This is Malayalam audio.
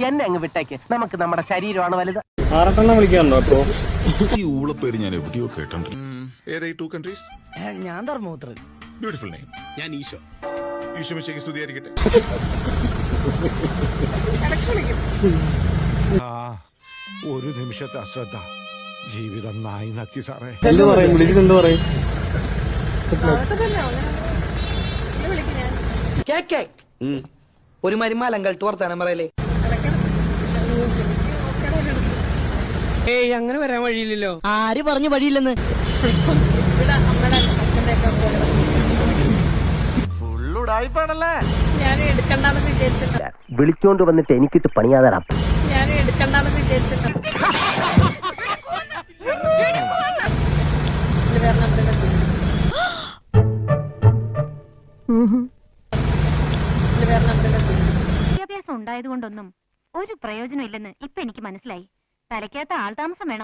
എന്നെ അങ്ങ് വിട്ടേക്ക്. നമുക്ക് നമ്മുടെ ശരീരമാണ് വലുത്. ആറട്ടെണ്ണം വിളിക്കാറുണ്ടോ അപ്പോ? ഈ ഊളപ്പേര് ഞാൻ എവിടെയോ കേട്ടിട്ടുണ്ട്. ഏതായി 2 countries? ഞാൻ ധർമ്മപുത്രൻ. Beautiful name. ഞാൻ ഈശോ. ഈശോ മിശിഹായ്ക്ക് സ്തുതിയായിരിക്കട്ടെ. ഒരു നിമിഷത്തെ അശ്രദ്ധ ജീവിതം നായി നക്കി സാറേ. എന്ത് പറയും? വിളിച്ചിട്ട് എന്ത് പറയും? ഒരു മരുമാലങ്കൾ വർത്താനം പറയലേ. ഏയ് അങ്ങനെ വരാൻ വഴിയില്ലല്ലോ. ആര് പറഞ്ഞു വഴിയില്ലെന്ന്? ഫുള്ളുടായിപ്പാണല്ലേ. ഞാൻ എടുക്കണ്ടെന്ന് വിചാരിച്ചിട്ടാ. വിളിച്ചോണ്ട് വന്നിട്ട് എനിക്കിട്ട് പണിയാതാ. ഞാൻ എടുക്കണ്ടെന്ന് വിചാരിച്ചിട്ടാ. വിദ്യാഭ്യാസം ഉണ്ടായതുകൊണ്ടൊന്നും ഒരു പ്രയോജനം ഇല്ലെന്ന് ഇപ്പൊ എനിക്ക് മനസ്സിലായി. തലയ്ക്കകത്ത് ആൾതാമസം വേണം.